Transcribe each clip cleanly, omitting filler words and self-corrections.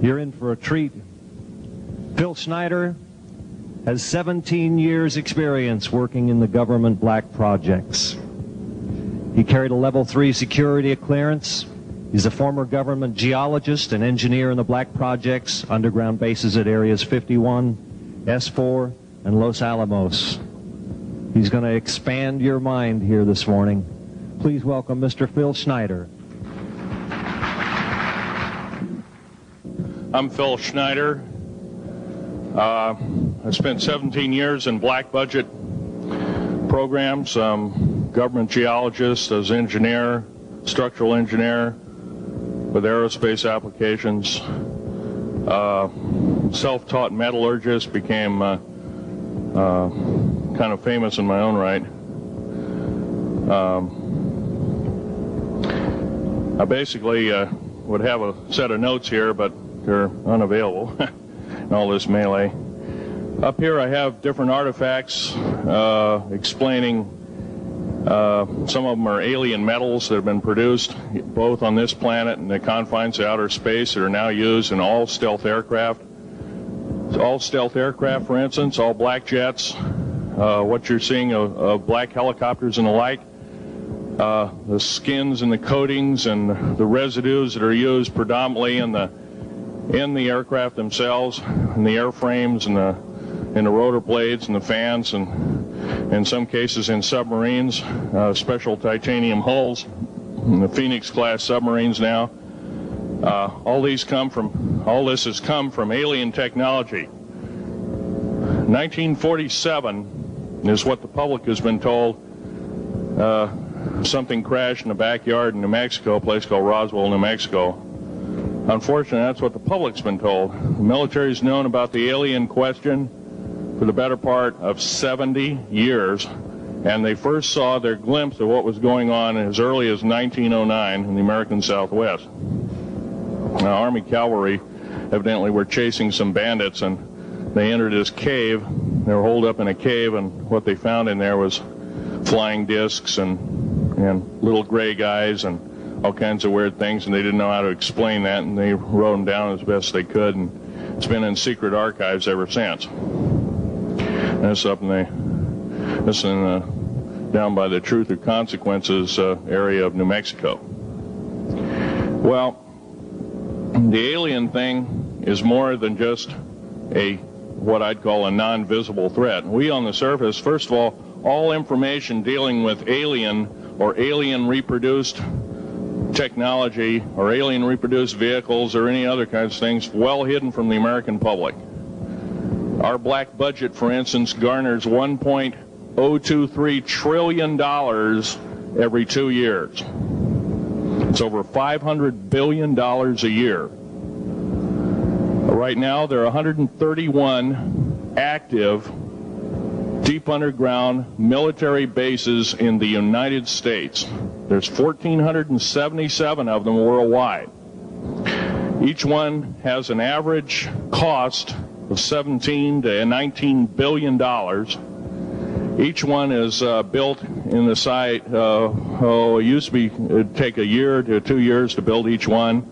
You're in for a treat. Phil Schneider has 17 years experience working in the government black projects. He carried a level 3 security clearance. He's a former government geologist and engineer in the black projects, underground bases at areas 51, S4, and Los Alamos. He's going to expand your mind here this morning. Please welcome Mr. Phil Schneider. I'm Phil Schneider. I spent 17 years in black budget programs, government geologist, as engineer, structural engineer with aerospace applications, self-taught metallurgist, became kind of famous in my own right. I basically would have a set of notes here, but they're unavailable in all this melee. Up here I have different artifacts explaining some of them are alien metals that have been produced both on this planet and the confines of outer space that are now used in all stealth aircraft. All stealth aircraft, for instance, all black jets, what you're seeing of black helicopters and the like, the skins and the coatings and the residues that are used predominantly in the aircraft themselves, in the airframes and the rotor blades and the fans, and in some cases in submarines, special titanium hulls, in the Phoenix class submarines now. All this has come from alien technology. 1947 is what the public has been told. Something crashed in the backyard in New Mexico, a place called Roswell, New Mexico. Unfortunately, that's what the public's been told. The military's known about the alien question for the better part of 70 years, and they first saw their glimpse of what was going on as early as 1909 in the American Southwest. Now, Army cavalry evidently were chasing some bandits, and they entered this cave. They were holed up in a cave, and what they found in there was flying discs and little gray guys and all kinds of weird things, and they didn't know how to explain that, and they wrote them down as best they could, and it's been in secret archives ever since. And it's up down by the Truth or Consequences area of New Mexico. Well, the alien thing is more than just what I'd call a non-visible threat. We on the surface, first of all information dealing with alien or alien reproduced technology or alien reproduced vehicles or any other kinds of things well hidden from the American public. Our black budget, for instance, garners $1.023 trillion every 2 years. It's over $500 billion a year. Right now, there are 131 active deep underground military bases in the United States. There's 1,477 of them worldwide. Each one has an average cost of $17 to $19 billion. Each one is built in the site. It used to be it'd take a year to 2 years to build each one,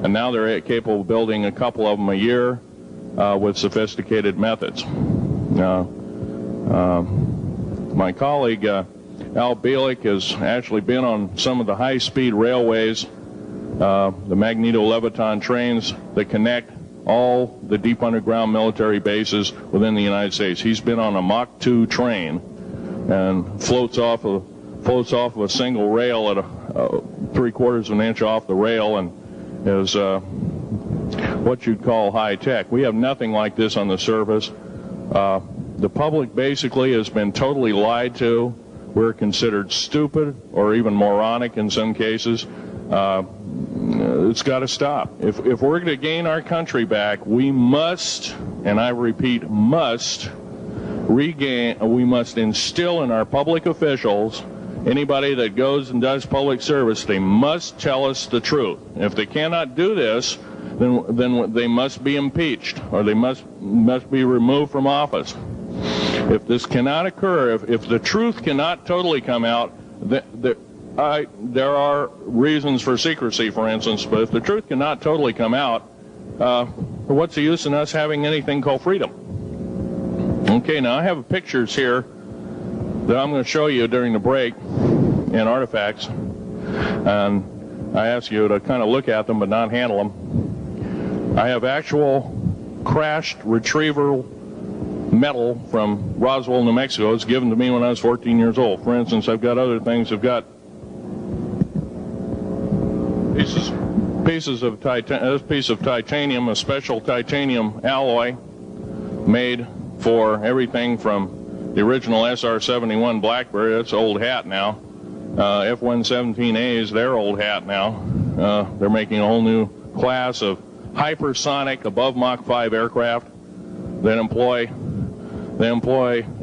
and now they're capable of building a couple of them a year with sophisticated methods. My colleague Al Bielek has actually been on some of the high-speed railways, the magneto-leviton trains that connect all the deep underground military bases within the United States. He's been on a Mach 2 train and floats off of a single rail at 3/4 of an inch off the rail, and is what you'd call high tech. We have nothing like this on the surface. The public basically has been totally lied to. We're considered stupid or even moronic in some cases. It's got to stop. If we're going to gain our country back, we must, and I repeat, must instill in our public officials, anybody that goes and does public service, they must tell us the truth. If they cannot do this, then they must be impeached, or they must be removed from office. If this cannot occur, if the truth cannot totally come out, there are reasons for secrecy, for instance, but if the truth cannot totally come out, what's the use in us having anything called freedom? Okay, now I have pictures here that I'm going to show you during the break in artifacts, and I ask you to kind of look at them but not handle them. I have actual crashed retrieval metal from Roswell, New Mexico. It's given to me when I was 14 years old. For instance, I've got other things. I've got pieces of this piece of titanium, a special titanium alloy made for everything from the original SR-71 Blackberry. That's old hat now. F-117As, they're old hat now. They're making a whole new class of hypersonic above Mach 5 aircraft that employ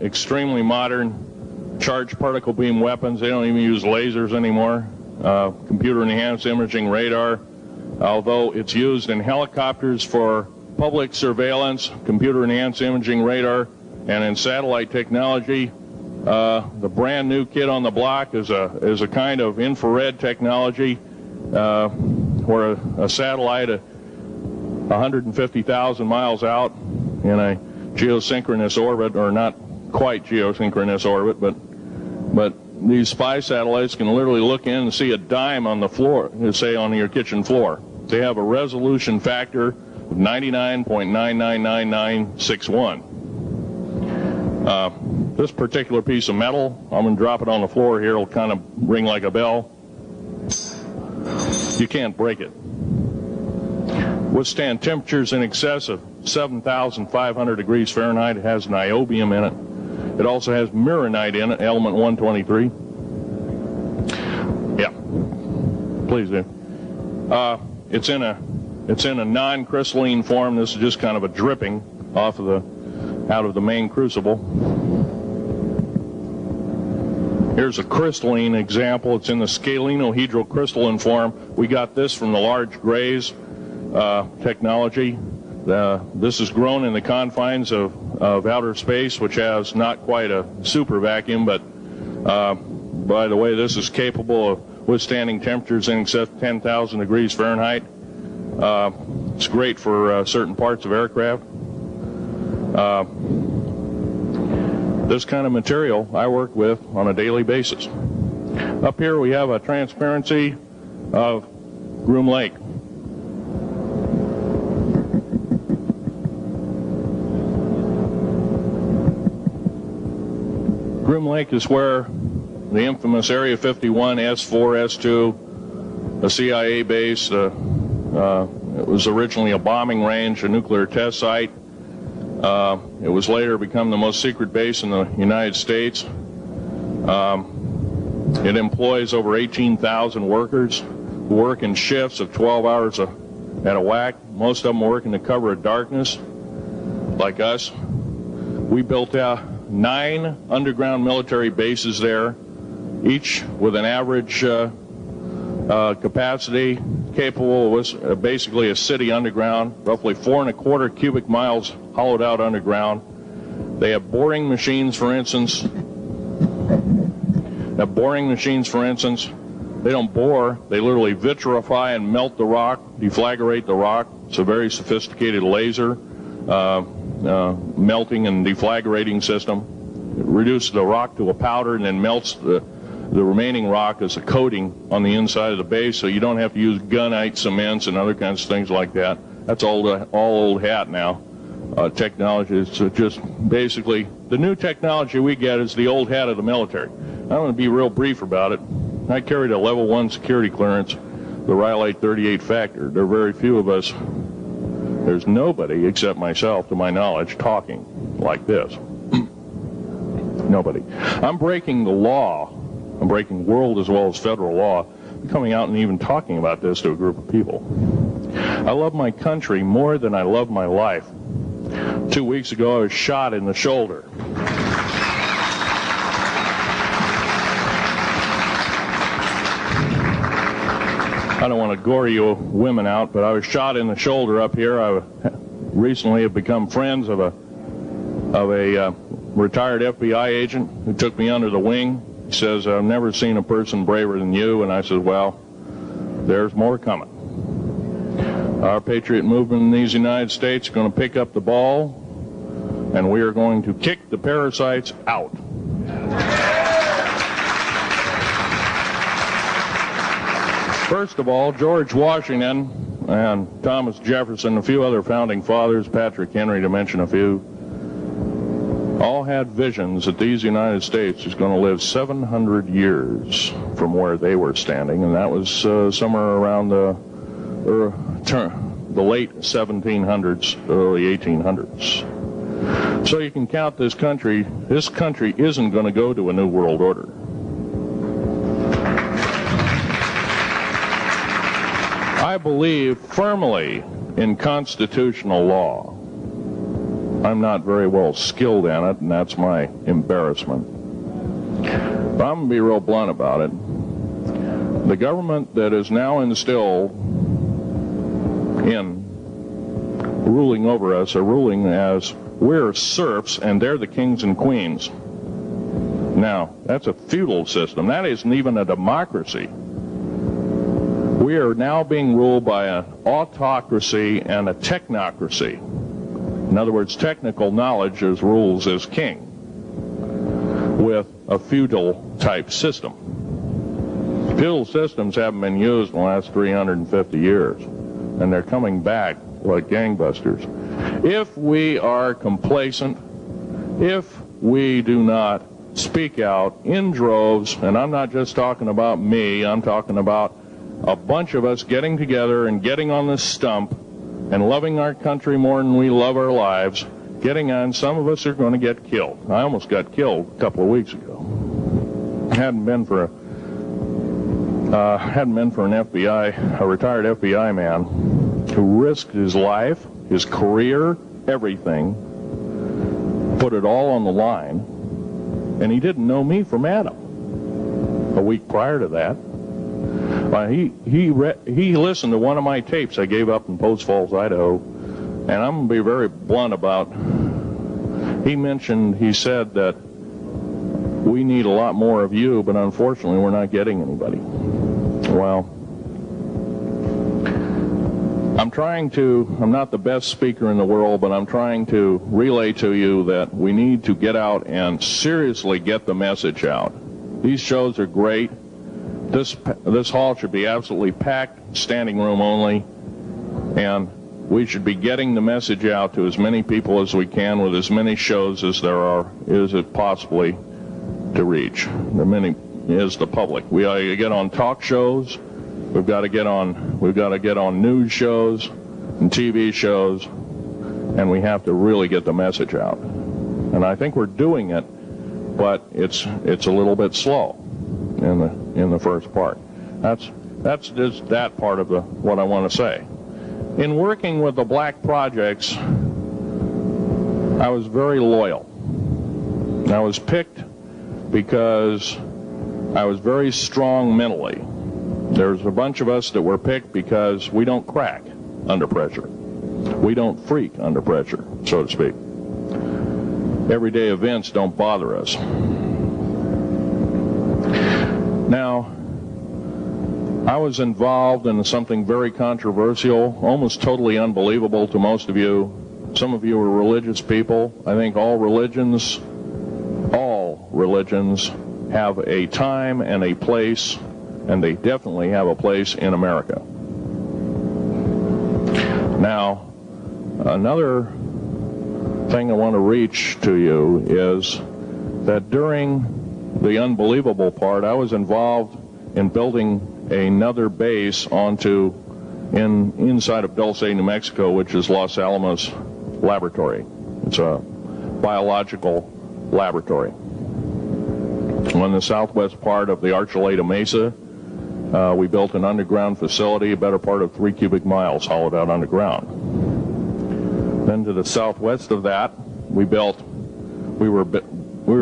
extremely modern charged particle beam weapons. They don't even use lasers anymore. Computer enhanced imaging radar, although it's used in helicopters for public surveillance, computer enhanced imaging radar, and in satellite technology. The brand new kid on the block is a kind of infrared technology where a satellite 150,000 miles out in a geosynchronous orbit, or not quite geosynchronous orbit, but these spy satellites can literally look in and see a dime on the floor, say on your kitchen floor. They have a resolution factor of 99.999961. This particular piece of metal, I'm going to drop it on the floor here. It'll kind of ring like a bell. You can't break it. Withstand temperatures in excess of 7,500 degrees Fahrenheit. It has niobium in it. It also has mironite in it, element 123. Yeah, please do. It's in a non-crystalline form. This is just kind of a dripping out of the main crucible. Here's a crystalline example. It's in the scalenohedral crystalline form. We got this from the large grays technology. This is grown in the confines of outer space, which has not quite a super vacuum, but by the way, this is capable of withstanding temperatures in excess of 10,000 degrees Fahrenheit. It's great for certain parts of aircraft. This kind of material I work with on a daily basis. Up here we have a transparency of Groom Lake. Groom Lake is where the infamous Area 51, S4, S2, a CIA base, it was originally a bombing range, a nuclear test site. It was later become the most secret base in the United States. It employs over 18,000 workers who work in shifts of 12 hours at a whack. Most of them work in the cover of darkness, like us. We built 9 underground military bases there, each with an average capacity capable of basically a city underground, roughly 4¼ cubic miles hollowed out underground. They have boring machines, for instance. They don't bore, they literally vitrify and melt the rock, deflagrate the rock. It's a very sophisticated laser melting and deflagrating system. It reduces the rock to a powder and then melts the remaining rock as a coating on the inside of the base, so you don't have to use gunite cements and other kinds of things like that. That's all old hat now. Technology is just basically the new technology we get is the old hat of the military. I'm going to be real brief about it. I carried a level 1 security clearance, the Rhyolite 38 factor. There are very few of us. There's nobody except myself, to my knowledge, talking like this. Nobody. I'm breaking the law. I'm breaking world as well as federal law, coming out and even talking about this to a group of people. I love my country more than I love my life. 2 weeks ago, I was shot in the shoulder. I don't want to gore you women out, but I was shot in the shoulder up here. I recently have become friends of a retired FBI agent who took me under the wing. He says, I've never seen a person braver than you. And I said, well, there's more coming. Our patriot movement in these United States is going to pick up the ball, and we are going to kick the parasites out. First of all, George Washington and Thomas Jefferson, a few other founding fathers, Patrick Henry to mention a few, all had visions that these United States is going to live 700 years from where they were standing, and that was somewhere around the late 1700s, early 1800s. So you can count this country. This country isn't going to go to a new world order. I believe firmly in constitutional law. I'm not very well skilled in it, and that's my embarrassment. But I'm going to be real blunt about it. The government that is now instilled in ruling over us are ruling as we're serfs and they're the kings and queens. Now, that's a feudal system. That isn't even a democracy. We are now being ruled by an autocracy and a technocracy. In other words, technical knowledge as rules as king, with a feudal type system. Feudal systems haven't been used in the last 350 years, and they're coming back like gangbusters. If we are complacent, if we do not speak out in droves, and I'm not just talking about me, I'm talking about a bunch of us getting together and getting on this stump and loving our country more than we love our lives, getting on, some of us are going to get killed. I almost got killed a couple of weeks ago. Hadn't been for an FBI, a retired FBI man who risked his life, his career, everything, put it all on the line, and he didn't know me from Adam. A week prior to that, he listened to one of my tapes I gave up in Post Falls, Idaho, and I'm going to be very blunt about, he said that we need a lot more of you, but unfortunately we're not getting anybody. Well, I'm not the best speaker in the world, but I'm trying to relay to you that we need to get out and seriously get the message out. These shows are great. This hall should be absolutely packed, standing room only, and we should be getting the message out to as many people as we can with as many shows as there is it possibly to reach. The many is the public. We ought to get on talk shows. We've got to get on news shows and TV shows, and we have to really get the message out. And I think we're doing it, but it's a little bit slow in the first part. That's just that part of what I want to say. In working with the black projects, I was very loyal. I was picked because I was very strong mentally. There's a bunch of us that were picked because we don't crack under pressure. We don't freak under pressure, so to speak. Everyday events don't bother us. Now, I was involved in something very controversial, almost totally unbelievable to most of you. Some of you are religious people. I think all religions have a time and a place, and they definitely have a place in America. Now, another thing I want to reach to you is that during the unbelievable part, I was involved in building another base inside of Dulce, New Mexico, which is Los Alamos Laboratory. It's a biological laboratory. On the southwest part of the Archuleta Mesa, we built an underground facility, a better part of 3 cubic miles hollowed out underground. Then to the southwest of that, we were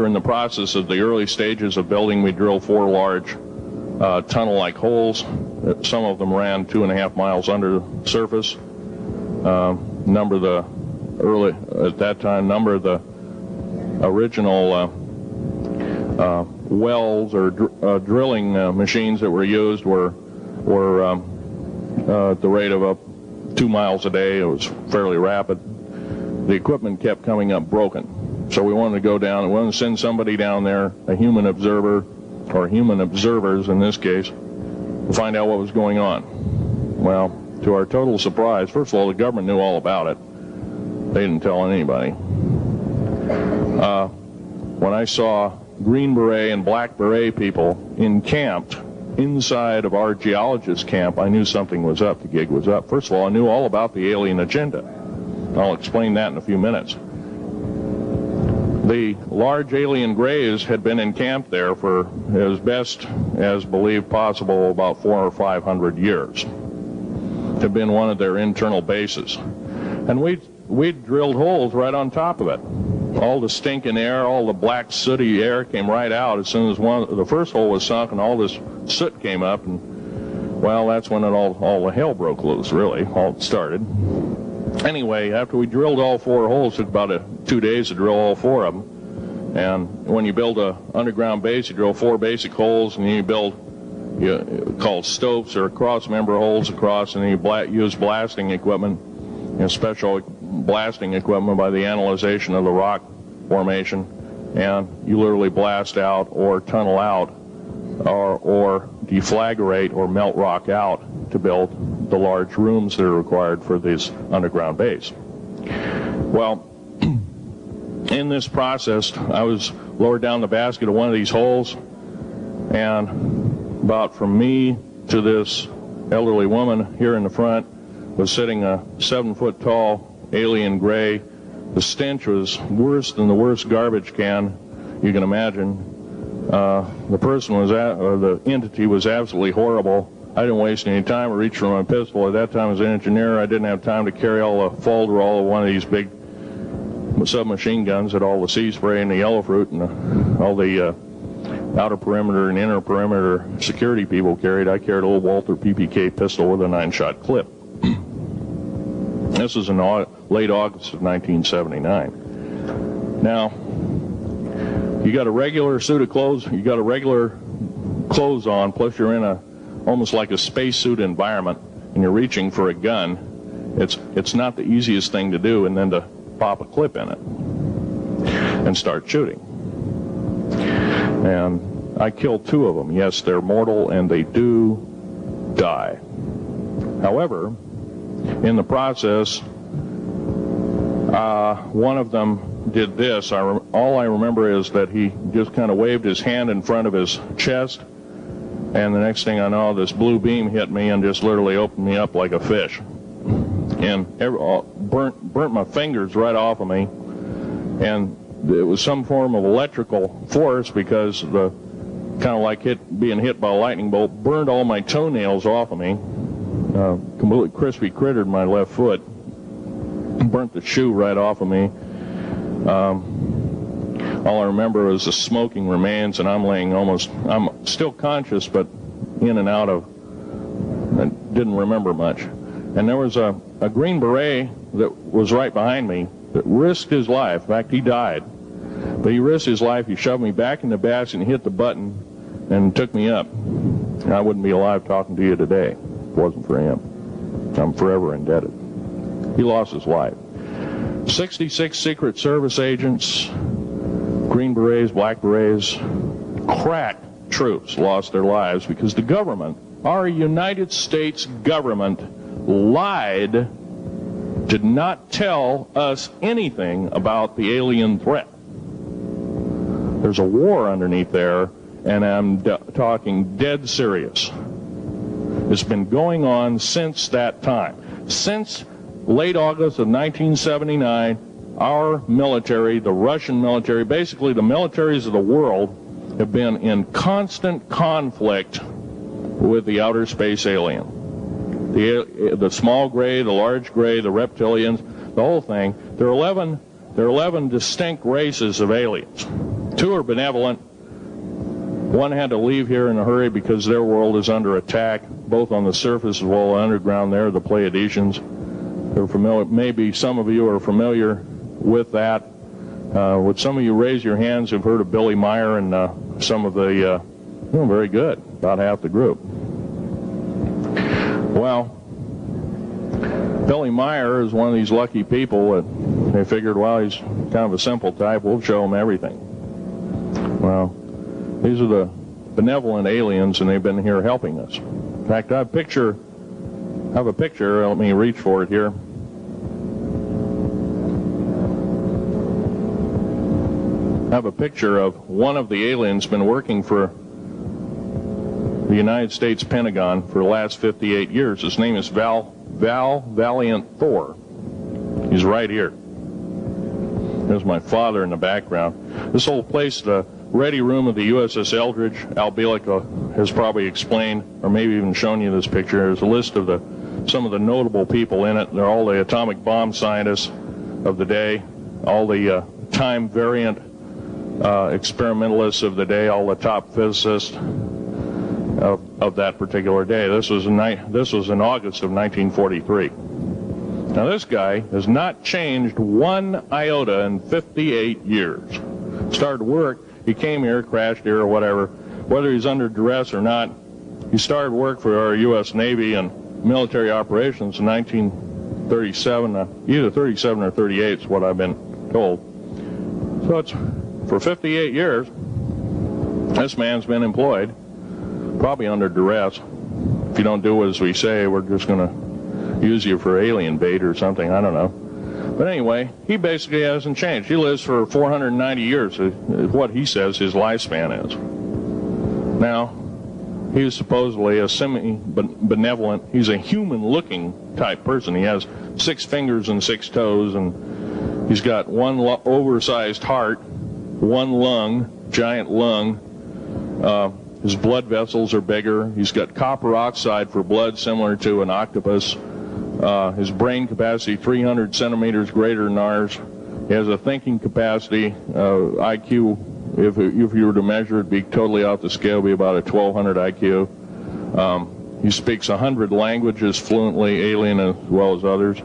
in the process of the early stages of building. We drilled 4 large tunnel-like holes. Some of them ran 2.5 miles under the surface. Number of the original wells or drilling machines that were used were at the rate of 2 miles a day. It was fairly rapid. The equipment kept coming up broken. So we wanted to go down and we wanted to send somebody down there, a human observer, or human observers in this case, to find out what was going on. Well, to our total surprise, first of all, the government knew all about it. They didn't tell anybody. When I saw Green Beret and Black Beret people encamped inside of our geologist camp, I knew something was up. The gig was up. First of all, I knew all about the alien agenda. I'll explain that in a few minutes. The large alien grays had been encamped there for as best as believed possible about 400 or 500 years. Had been one of their internal bases. And we drilled holes right on top of it. All the stinking air, all the black sooty air came right out as soon as the first hole was sunk, and all this soot came up, and well, that's when all the hell broke loose, really. All started. Anyway, after we drilled all 4 holes, it took about 2 days to drill all 4 of them. And when you build a underground base, you drill 4 basic holes, and then you build called stopes or cross-member holes across, and then you use blasting equipment, special blasting equipment by the analyzation of the rock formation, and you literally blast out or tunnel out or deflagrate or melt rock out to build the large rooms that are required for this underground base. Well, in this process, I was lowered down the basket of one of these holes, and about from me to this elderly woman here in the front was sitting a 7-foot-tall alien gray. The stench was worse than the worst garbage can you can imagine. The person was the entity was absolutely horrible. I didn't waste any time. I reached for my pistol. At that time, as an engineer, I didn't have time to carry all the folderol of one of these big submachine guns that all the sea spray and the yellow fruit and all the outer perimeter and inner perimeter security people carried. I carried a little Walther PPK pistol with a 9-shot clip. This was in late August of 1979. Now, you got a regular suit of clothes, you got a regular clothes on, plus you're in almost like a spacesuit environment, and you're reaching for a gun. It's not the easiest thing to do, and then to pop a clip in it and start shooting. And I killed 2 of them. Yes, they're mortal, and they do die. However, in the process, one of them did this. All I remember is that he just kind of waved his hand in front of his chest, and the next thing I know, this blue beam hit me and just literally opened me up like a fish, and burnt my fingers right off of me. And it was some form of electrical force, because the kind of like being hit by a lightning bolt burned all my toenails off of me. Completely crispy crittered my left foot, burnt the shoe right off of me. All I remember was the smoking remains, and I'm still conscious, but in and out of, I didn't remember much. And there was a Green Beret that was right behind me that risked his life. In fact, he died. But he risked his life. He shoved me back in the basket and hit the button and took me up. And I wouldn't be alive talking to you today if it wasn't for him. I'm forever indebted. He lost his life. 66 Secret Service agents, Green Berets, Black Berets, crack troops lost their lives because the government, our United States government, lied, did not tell us anything about the alien threat. There's a war underneath there, and I'm talking dead serious. It's been going on since that time. Since late August of 1979, our military, the Russian military, basically the militaries of the world, have been in constant conflict with the outer space alien. The small gray, the large gray, the reptilians, the whole thing. There are 11 distinct races of aliens. 2 are benevolent. 1 had to leave here in a hurry because their world is under attack, both on the surface as well as underground. They're the Pleiadians. They're familiar. Maybe some of you are familiar with that. Would some of you raise your hands who've heard of Billy Meyer and some of the, very good, about half the group. Well, Billy Meyer is one of these lucky people that they figured, well, he's kind of a simple type, we'll show him everything. Well, these are the benevolent aliens, and they've been here helping us. In fact, I have a picture, let me reach for it here. I have a picture of one of the aliens been working for the United States Pentagon for the last 58 years. His name is Val Valiant Thor. He's right here. There's my father in the background. This whole place, the ready room of the USS Eldridge, Al Bielek has probably explained, or maybe even shown you this picture. There's a list of some of the notable people in it. They're all the atomic bomb scientists of the day, all the time variant experimentalists of the day, all the top physicists of that particular day. This was in August of 1943. Now this guy has not changed one iota in 58 years. Started work, he came here, crashed here or whatever, whether he's under duress or not. He started work for our U.S. Navy and military operations in 1937, either 37 or 38 is what I've been told. So it's for 58 years, this man's been employed, probably under duress. If you don't do as we say, we're just going to use you for alien bait or something, I don't know. But anyway, he basically hasn't changed. He lives for 490 years, is what he says his lifespan is. Now, he's supposedly a semi-benevolent, he's a human-looking type person. He has 6 fingers and 6 toes, and he's got one oversized heart, one lung, giant lung. His blood vessels are bigger. He's got copper oxide for blood, similar to an octopus. His brain capacity, 300 centimeters greater than ours. He has a thinking capacity, IQ, if you were to measure it, be totally off the scale, be about a 1200 IQ. He speaks 100 languages fluently, alien as well as others.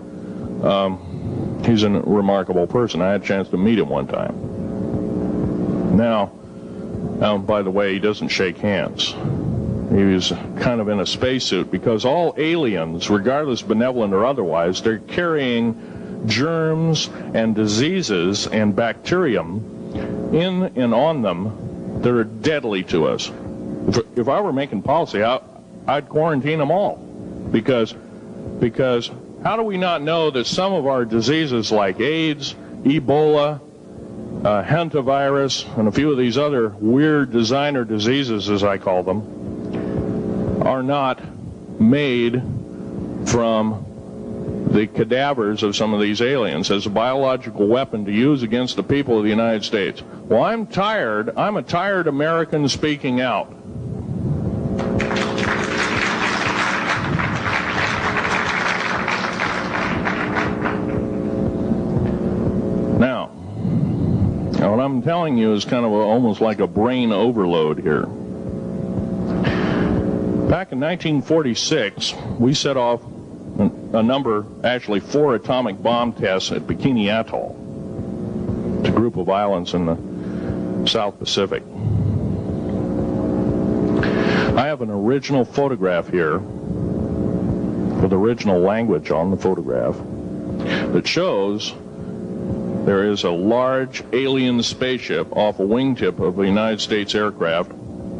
He's a remarkable person. I had a chance to meet him one time. Now, by the way, he doesn't shake hands. He was kind of in a spacesuit, because all aliens, regardless benevolent or otherwise, they're carrying germs and diseases and bacterium in and on them that are deadly to us. If I were making policy, I'd quarantine them all, because how do we not know that some of our diseases like AIDS, Ebola, hantavirus, and a few of these other weird designer diseases, as I call them, are not made from the cadavers of some of these aliens as a biological weapon to use against the people of the United States? Well, I'm a tired American speaking out. Now, what I'm telling you is kind of almost like a brain overload here. Back in 1946, we set off a number, actually 4 atomic bomb tests at Bikini Atoll. It's a group of islands in the South Pacific. I have an original photograph here with original language on the photograph that shows there is a large alien spaceship off a wingtip of a United States aircraft.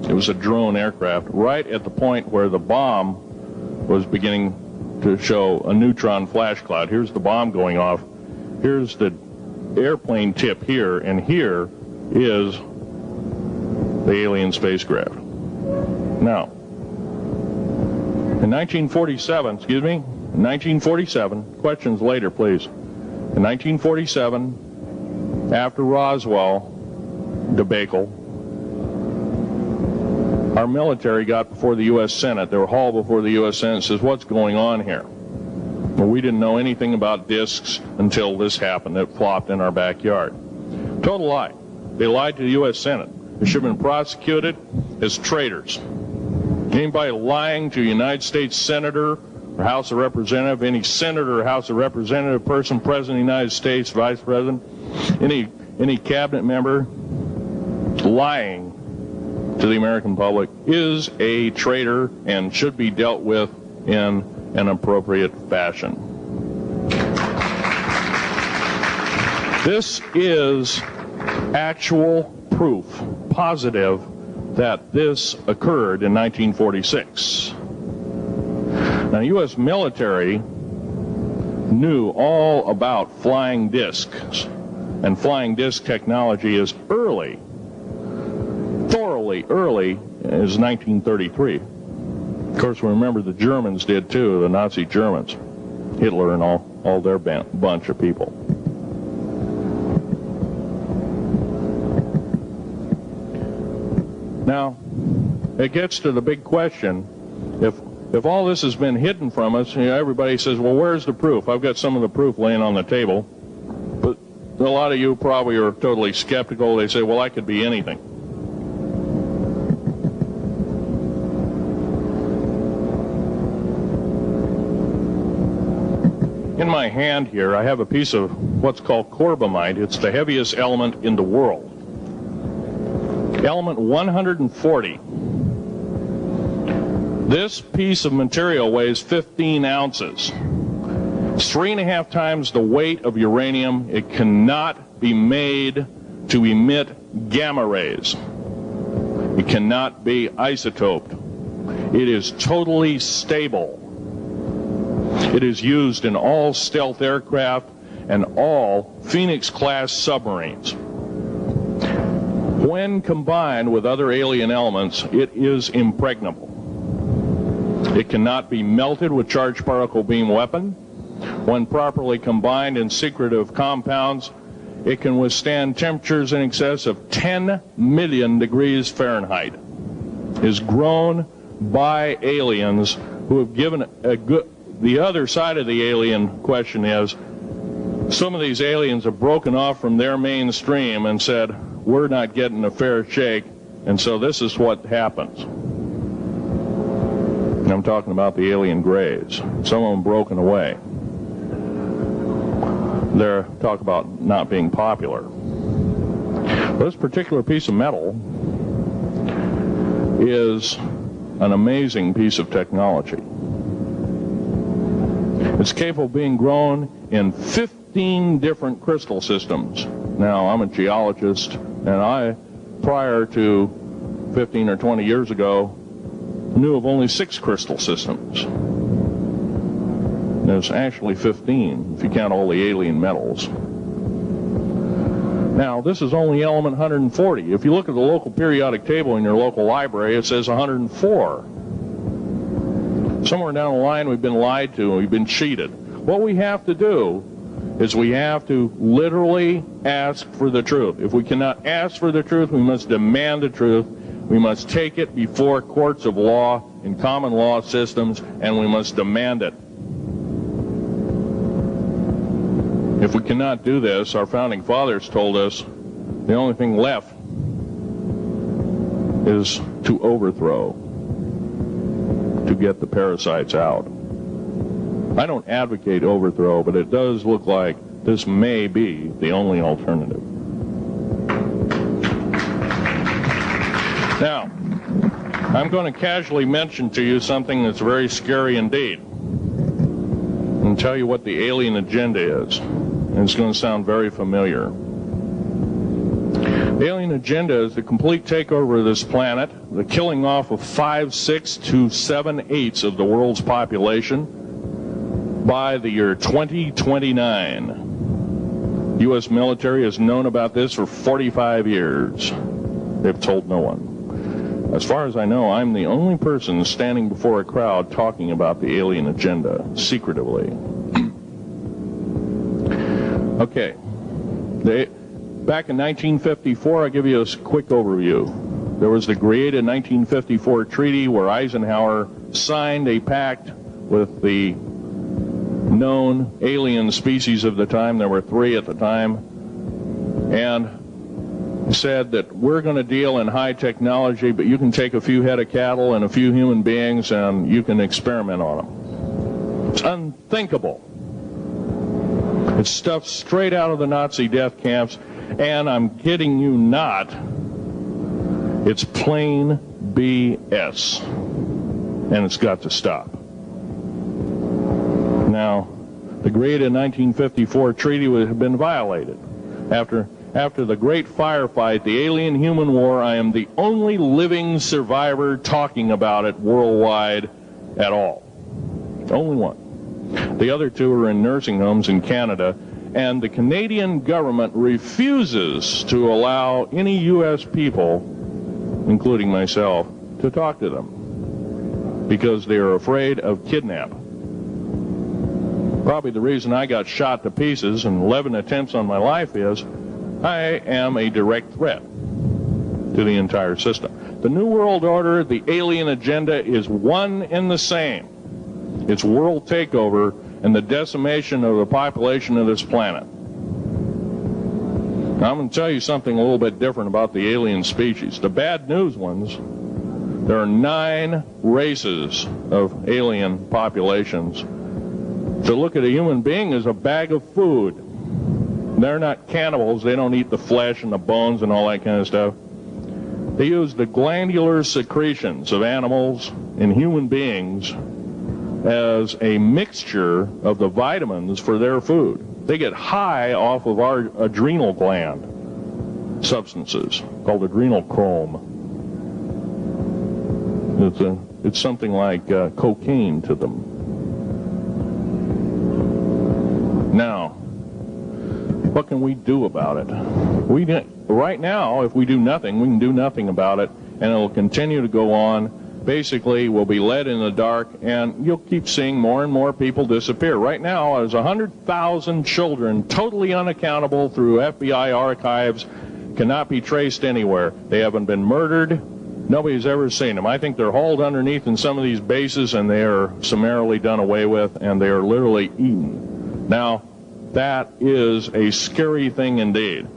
It was a drone aircraft, right at the point where the bomb was beginning to show a neutron flash cloud. Here's the bomb going off. Here's the airplane tip here, and here is the alien spacecraft. Now, in 1947, questions later, please. In 1947, after Roswell debacle, our military got before the U.S. Senate. They were hauled before the U.S. Senate and says, what's going on here? Well, we didn't know anything about discs until this happened. It flopped in our backyard. Total lie. They lied to the U.S. Senate. They should have been prosecuted as traitors. Anybody lying to a United States Senator or House of Representative, any Senator or House of Representative person, President of the United States, Vice President, any cabinet member lying to the American public is a traitor and should be dealt with in an appropriate fashion. This is actual proof, positive, that this occurred in 1946. Now, U.S. military knew all about flying discs, and flying disc technology is early, thoroughly early, as 1933. Of course, we remember the Germans did too, the Nazi Germans, Hitler and all their bunch of people. Now, it gets to the big question. If all this has been hidden from us, everybody says, well, where's the proof? I've got some of the proof laying on the table. But a lot of you probably are totally skeptical. They say, well, I could be anything. In my hand here, I have a piece of what's called corbamide. It's the heaviest element in the world. Element 140. This piece of material weighs 15 ounces. It's 3.5 times the weight of uranium. It cannot be made to emit gamma rays. It cannot be isotoped. It is totally stable. It is used in all stealth aircraft and all Phoenix-class submarines. When combined with other alien elements, it is impregnable. It cannot be melted with charged particle beam weapon. When properly combined in secretive compounds, it can withstand temperatures in excess of 10 million degrees Fahrenheit. It is grown by aliens who have given a good... The other side of the alien question is, some of these aliens have broken off from their mainstream and said, we're not getting a fair shake, and so this is what happens. And I'm talking about the alien grays. Some of them broken away. They're talk about not being popular. This particular piece of metal is an amazing piece of technology. It's capable of being grown in 15 different crystal systems. Now, I'm a geologist, and I, prior to 15 or 20 years ago, knew of only 6 crystal systems. There's actually 15, if you count all the alien metals. Now, this is only element 140. If you look at the local periodic table in your local library, it says 104. Somewhere down the line, we've been lied to and we've been cheated. What we have to do is we have to literally ask for the truth. If we cannot ask for the truth, we must demand the truth. We must take it before courts of law in common law systems, and we must demand it. If we cannot do this, our founding fathers told us the only thing left is to overthrow, to get the parasites out. I don't advocate overthrow, but it does look like this may be the only alternative. Now, I'm going to casually mention to you something that's very scary indeed, and tell you what the alien agenda is. And it's going to sound very familiar. The alien agenda is the complete takeover of this planet, the killing off of 5/6 to 7/8 of the world's population by the year 2029. U.S. military has known about this for 45 years. They've told no one. As far as I know, I'm the only person standing before a crowd talking about the alien agenda, secretively. Okay. Back in 1954, I'll give you a quick overview. There was the created 1954 treaty where Eisenhower signed a pact with the known alien species of the time. There were 3 at the time. And said that we're going to deal in high technology, but you can take a few head of cattle and a few human beings and you can experiment on them. It's unthinkable. It's stuff straight out of the Nazi death camps, and I'm kidding you not, it's plain BS, and it's got to stop. Now, the created 1954 treaty had been violated. After the great firefight, the alien-human war, I am the only living survivor talking about it worldwide at all. Only one. The other two are in nursing homes in Canada, and the Canadian government refuses to allow any U.S. people, including myself, to talk to them because they are afraid of kidnap. Probably the reason I got shot to pieces and 11 attempts on my life is I am a direct threat to the entire system. The New World Order, the alien agenda is one and the same. It's world takeover and the decimation of the population of this planet. Now, I'm going to tell you something a little bit different about the alien species. The bad news ones, there are 9 races of alien populations. To look at a human being as a bag of food. They're not cannibals. They don't eat the flesh and the bones and all that kind of stuff. They use the glandular secretions of animals and human beings as a mixture of the vitamins for their food. They get high off of our adrenal gland substances called adrenochrome. It's something like cocaine to them. Now, what can we do about it? Right now, if we do nothing, we can do nothing about it, and it'll continue to go on. Basically, we'll be led in the dark, and you'll keep seeing more and more people disappear. Right now, there's 100,000 children totally unaccountable through FBI archives, cannot be traced anywhere. They haven't been murdered. Nobody's ever seen them. I think they're hauled underneath in some of these bases, and they are summarily done away with, and they are literally eaten. Now, that is a scary thing indeed.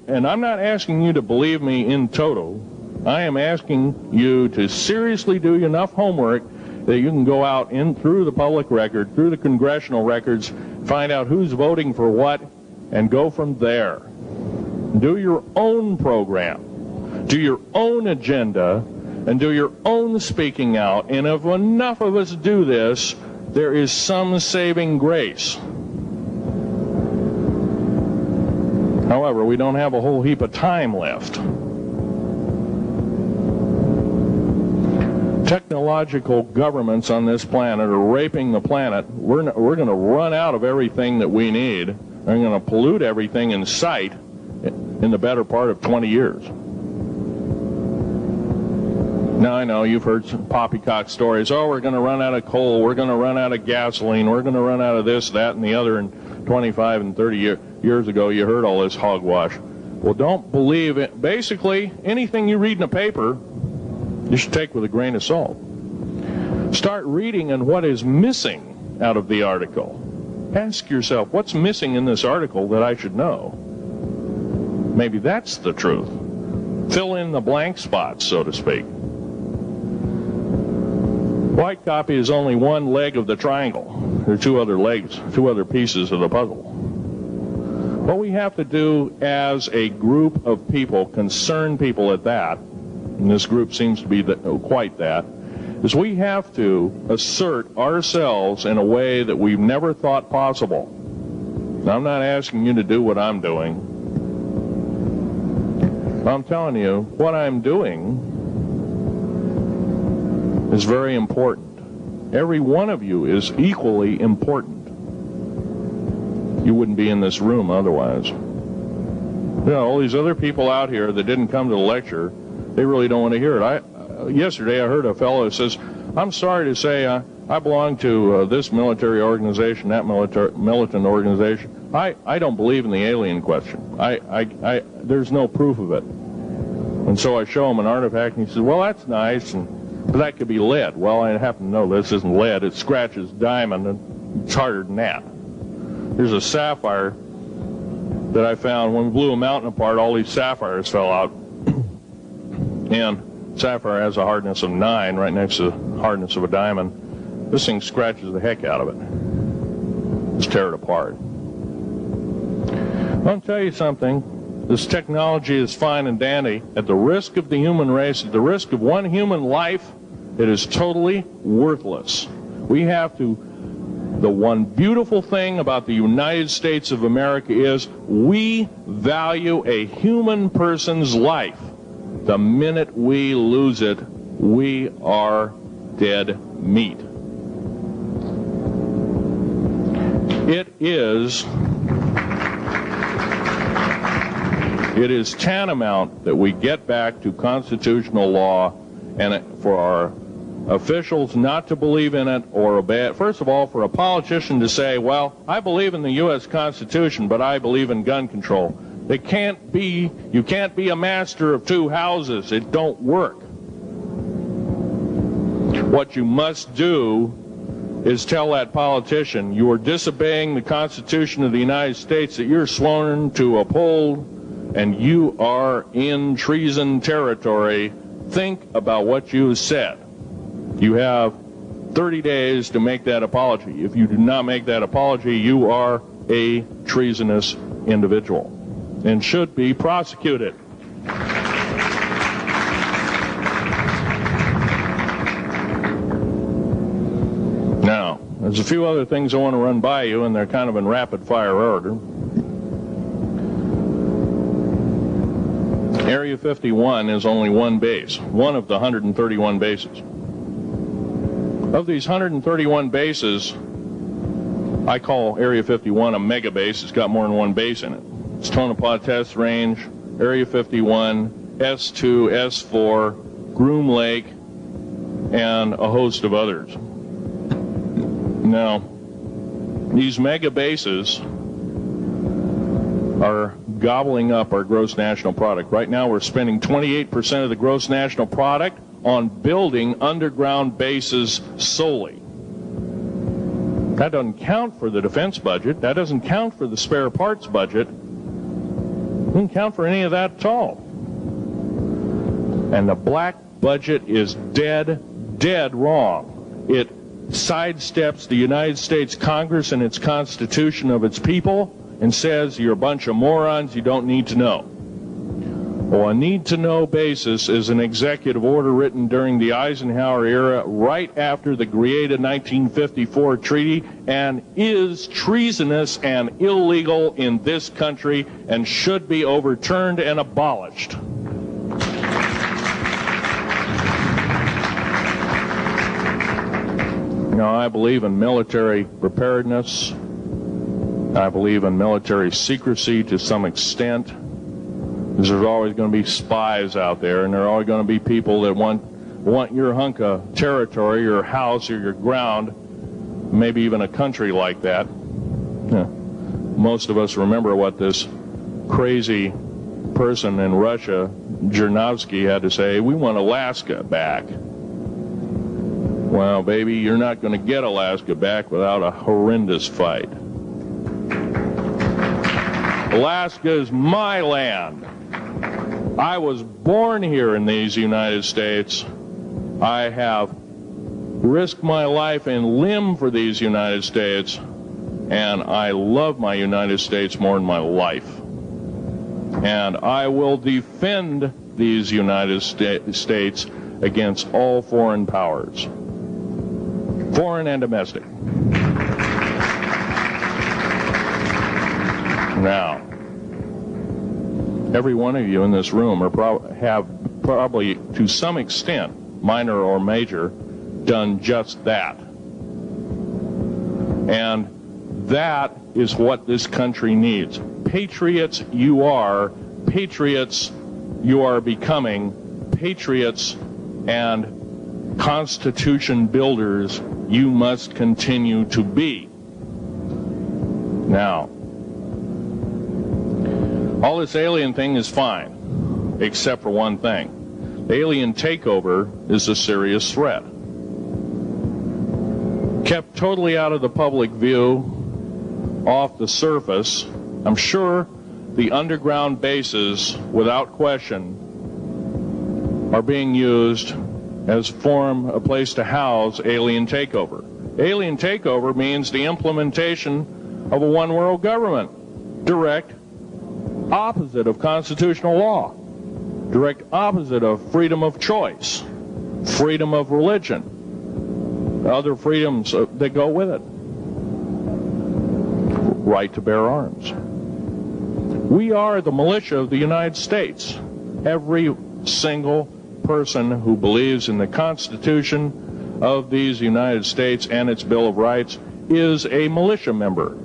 And I'm not asking you to believe me in toto. I am asking you to seriously do enough homework that you can go out in through the public record, through the congressional records, find out who's voting for what, and go from there. Do your own program, do your own agenda, and do your own speaking out. And if enough of us do this, there is some saving grace. However, we don't have a whole heap of time left. Technological governments on this planet are raping the planet. We're going to run out of everything that we need. They're going to pollute everything in sight in the better part of 20 years. Now, I know you've heard some poppycock stories. Oh, we're going to run out of coal. We're going to run out of gasoline. We're going to run out of this, that, and the other. And 25 and 30 years ago, you heard all this hogwash. Well, don't believe it. Basically, anything you read in a paper, you should take with a grain of salt. Start reading on what is missing out of the article. Ask yourself, what's missing in this article that I should know? Maybe that's the truth. Fill in the blank spots, so to speak. White copy is only one leg of the triangle. There are 2 other legs, 2 other pieces of the puzzle. What we have to do as a group of people, concerned people at that, and this group seems to be quite that, is we have to assert ourselves in a way that we've never thought possible. Now, I'm not asking you to do what I'm doing. I'm telling you, what I'm doing is very important. Every one of you is equally important. You wouldn't be in this room otherwise. You know, all these other people out here that didn't come to the lecture, they really don't want to hear it. Yesterday I heard a fellow who says, I'm sorry to say I belong to this military organization, that militant organization. I don't believe in the alien question. There's no proof of it. And so I show him an artifact, and he says, well, that's nice, but that could be lead. Well, I happen to know this isn't lead. It scratches diamond, and it's harder than that. Here's a sapphire that I found. When we blew a mountain apart, all these sapphires fell out. And sapphire has a hardness of 9 right next to the hardness of a diamond. This thing scratches the heck out of it. Let's tear it apart. I'll tell you something. This technology is fine and dandy. At the risk of the human race, at the risk of one human life, it is totally worthless. We have to The one beautiful thing about the United States of America is we value a human person's life. The minute we lose it, we are dead meat. It is tantamount that we get back to constitutional law, and for our officials not to believe in it or obey it. First of all, for a politician to say, well, I believe in the U.S. Constitution, but I believe in gun control. You can't be a master of two houses. It don't work. What you must do is tell that politician you are disobeying the Constitution of the United States that you're sworn to uphold, and you are in treason territory. Think about what you said. You have 30 days to make that apology. If you do not make that apology, you are a treasonous individual and should be prosecuted. Now, there's a few other things I want to run by you, and they're kind of in rapid-fire order. Area 51 is only one base, one of the 131 bases. Of these 131 bases, I call Area 51 a mega base. It's got more than one base in it. It's Tonopah Test Range, Area 51, S2, S4, Groom Lake, and a host of others. Now, these mega bases are gobbling up our gross national product. Right now we're spending 28% of the gross national product on building underground bases solely. That doesn't count for the defense budget. That doesn't count for the spare parts budget. Doesn't count for any of that at all. And the black budget is dead wrong. It sidesteps the United States Congress and its Constitution of its people and says you're a bunch of morons, you don't need to know. Well, a need-to-know basis is an executive order written during the Eisenhower era right after the Greada 1954 treaty and is treasonous and illegal in this country and should be overturned and abolished. Now, I believe in military preparedness. I believe in military secrecy to some extent. There's always going to be spies out there, and there are always going to be people that want your hunk of territory, your house, or your ground, maybe even a country like that. Yeah. Most of us remember what this crazy person in Russia, Zhirinovsky, had to say. We want Alaska back. Well, baby, you're not going to get Alaska back without a horrendous fight. Alaska is my land. I was born here in these United States. I have risked my life and limb for these United States, and I love my United States more than my life. And I will defend these United States against all foreign powers, foreign and domestic. Now, every one of you in this room have probably, to some extent, minor or major, done just that. And that is what this country needs. Patriots you are, patriots you are becoming, patriots and Constitution builders you must continue to be. Now, all this alien thing is fine, except for one thing. The alien takeover is a serious threat. Kept totally out of the public view, off the surface, I'm sure the underground bases, without question, are being used as a place to house alien takeover. Alien takeover means the implementation of a one-world government. Direct opposite of constitutional law, direct opposite of freedom of choice, freedom of religion, other freedoms that go with it. right to bear arms. We are the militia of the United States. Every single person who believes in the Constitution of these United States and its Bill of Rights is a militia member.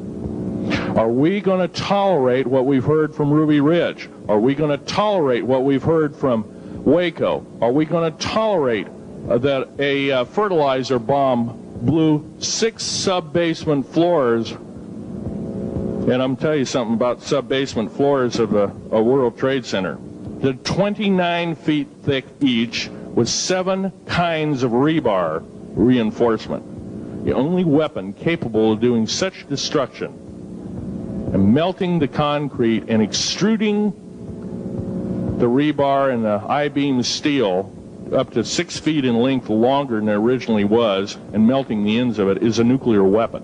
Are we going to tolerate what we've heard from Ruby Ridge? Are we going to tolerate what we've heard from Waco? Are we going to tolerate that a fertilizer bomb blew 6 sub-basement floors? And I'm telling you something about sub-basement floors of a World Trade Center. They're 29 feet thick each with 7 kinds of rebar reinforcement. The only weapon capable of doing such destruction and melting the concrete and extruding the rebar and the I-beam steel up to 6 feet in length longer than it originally was and melting the ends of it is a nuclear weapon.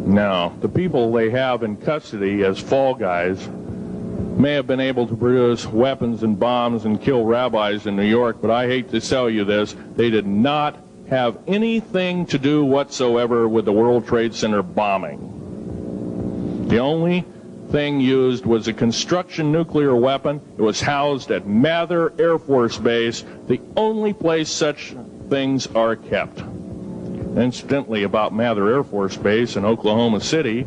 Now, the people they have in custody as fall guys may have been able to produce weapons and bombs and kill rabbis in New York, but I hate to tell you this, they did not have anything to do whatsoever with the World Trade Center bombing. The only thing used was a construction nuclear weapon. It was housed at Mather Air Force Base, the only place such things are kept. Incidentally, about Mather Air Force Base in Oklahoma City,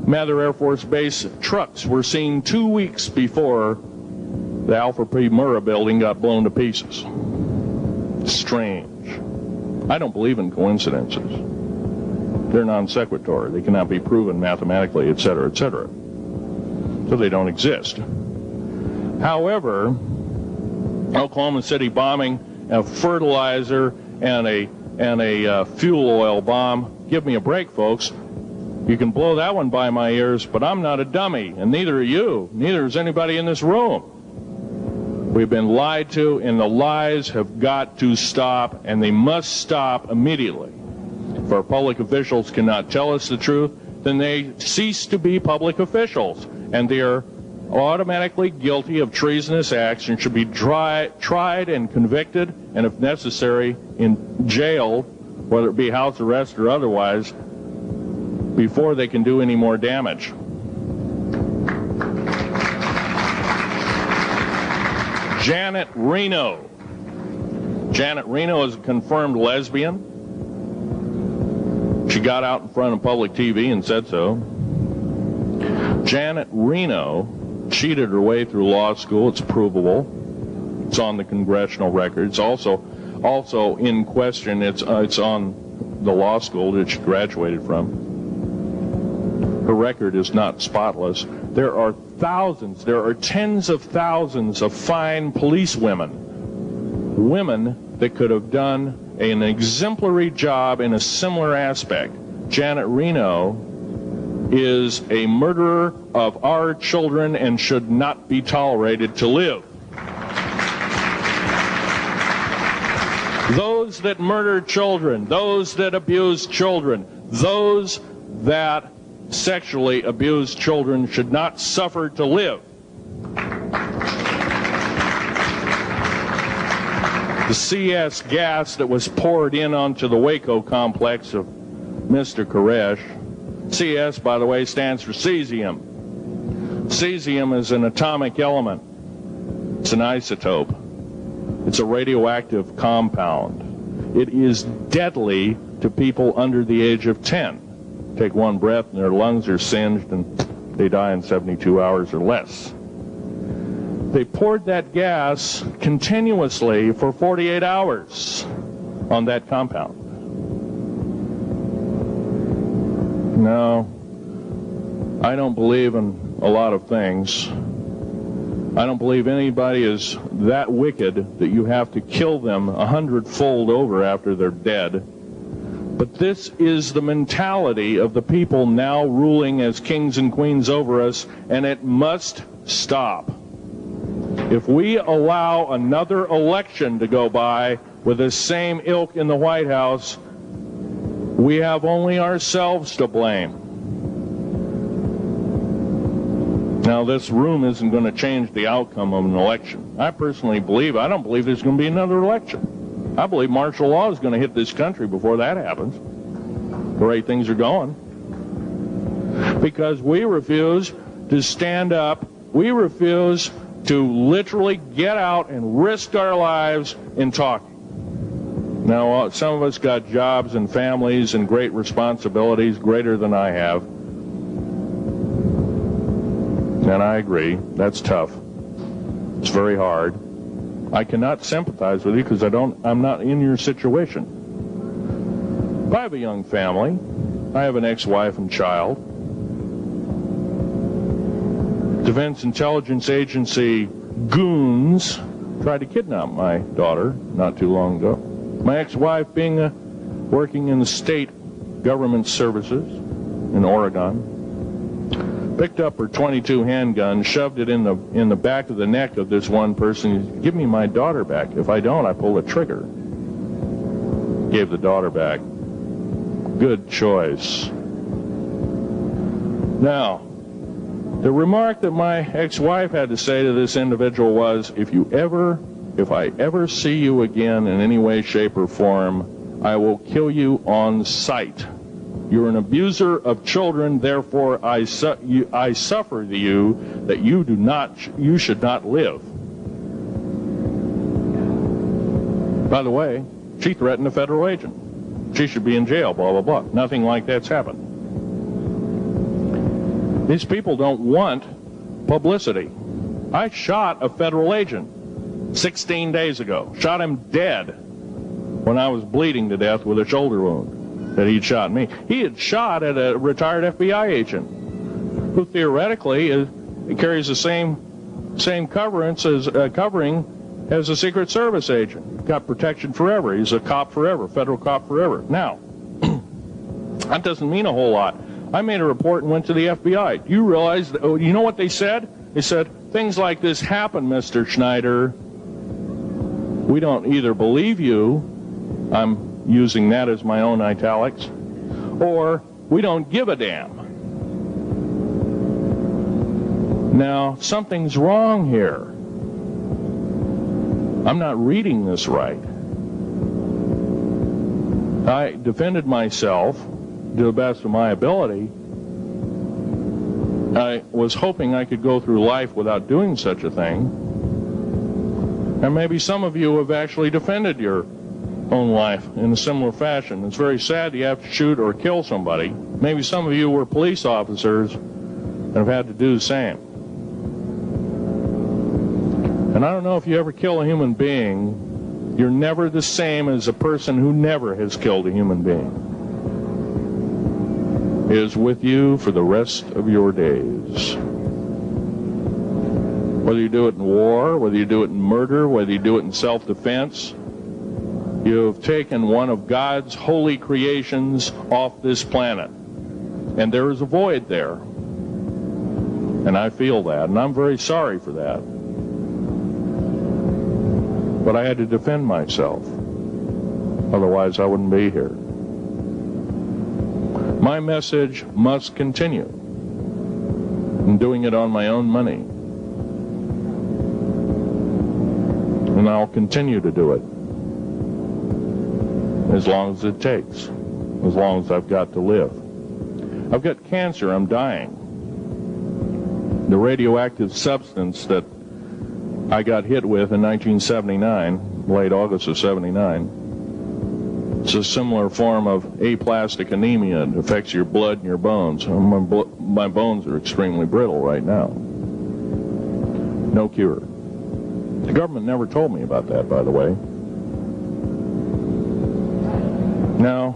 Mather Air Force Base trucks were seen 2 weeks before the Alfred P. Murrah building got blown to pieces. Strange. I don't believe in coincidences. They're non sequitur. They cannot be proven mathematically, etc., etc. So they don't exist. However, Oklahoma City bombing, a fertilizer, and a fuel oil bomb. Give me a break, folks. You can blow that one by my ears, but I'm not a dummy, and neither are you. Neither is anybody in this room. We've been lied to, and the lies have got to stop, and they must stop immediately. If our public officials cannot tell us the truth, then they cease to be public officials, and they are automatically guilty of treasonous acts and should be tried and convicted, and if necessary, in jail, whether it be house arrest or otherwise, before they can do any more damage. Janet Reno. Janet Reno is a confirmed lesbian. She got out in front of public TV and said so. Janet Reno cheated her way through law school. It's provable. It's on the congressional record. It's also in question. It's on the law school that she graduated from. Her record is not spotless. There are thousands, there are tens of thousands of fine police women that could have done an exemplary job in a similar aspect. Janet Reno is a murderer of our children and should not be tolerated to live. Those that murder children, those that abuse children, those that sexually abused children should not suffer to live. The CS gas that was poured in onto the Waco complex of Mr. Koresh, CS, by the way, stands for cesium. Cesium is an atomic element. It's an isotope. It's a radioactive compound. It is deadly to people under the age of 10. Take one breath and their lungs are singed and they die in 72 hours or less. They poured that gas continuously for 48 hours on that compound. No, I don't believe in a lot of things. I don't believe anybody is that wicked that you have to kill them 100-fold over after they're dead. But this is the mentality of the people now ruling as kings and queens over us, and it must stop. If we allow another election to go by with the same ilk in the White House, we have only ourselves to blame. Now, this room isn't going to change the outcome of an election. I personally believe, I don't believe there's going to be another election. I believe martial law is going to hit this country before that happens. The way things are going. because we refuse to stand up. We refuse to literally get out and risk our lives in talking. Now, some of us got jobs and families and great responsibilities, greater than I have. And I agree, that's tough. It's very hard. I cannot sympathize with you because I'm not in your situation. I have a young family. I have an ex-wife and child. Defense Intelligence Agency goons tried to kidnap my daughter not too long ago. My ex-wife, working in the state government services in Oregon, picked up her .22 handgun, shoved it in the back of the neck of this one person. Give me my daughter back. If I don't, I pull the trigger. Gave the daughter back. Good choice. Now, the remark that my ex-wife had to say to this individual was, if I ever see you again in any way, shape, or form, I will kill you on sight. You're an abuser of children, therefore I suffer to you that you should not live. By the way, she threatened a federal agent. She should be in jail, blah, blah, blah. Nothing like that's happened. These people don't want publicity. I shot a federal agent 16 days ago. Shot him dead when I was bleeding to death with a shoulder wound that he'd shot me. He had shot at a retired FBI agent who theoretically carries the same covering as a Secret Service agent. Got protection forever. He's a cop forever, federal cop forever. Now, that doesn't mean a whole lot. I made a report and went to the FBI. Do you realize, you know what they said? They said, things like this happen, Mr. Schneider. We don't either believe you, I'm using that as my own italics, or we don't give a damn. Now, something's wrong here. I'm not reading this right. I defended myself to the best of my ability. I was hoping I could go through life without doing such a thing. And maybe some of you have actually defended your own life in a similar fashion. It's very sad you have to shoot or kill somebody. Maybe some of you were police officers and have had to do the same. And I don't know if you ever kill a human being, you're never the same as a person who never has killed a human being. It is with you for the rest of your days. Whether you do it in war, whether you do it in murder, whether you do it in self-defense, you have taken one of God's holy creations off this planet. And there is a void there. And I feel that, and I'm very sorry for that. But I had to defend myself. Otherwise, I wouldn't be here. My message must continue. I'm doing it on my own money. And I'll continue to do it. As long as it takes. As long as I've got to live. I've got cancer. I'm dying. The radioactive substance that I got hit with in 1979, late August of 79, it's a similar form of aplastic anemia. It affects your blood and your bones. My bones are extremely brittle right now. No cure. The government never told me about that, by the way. Now,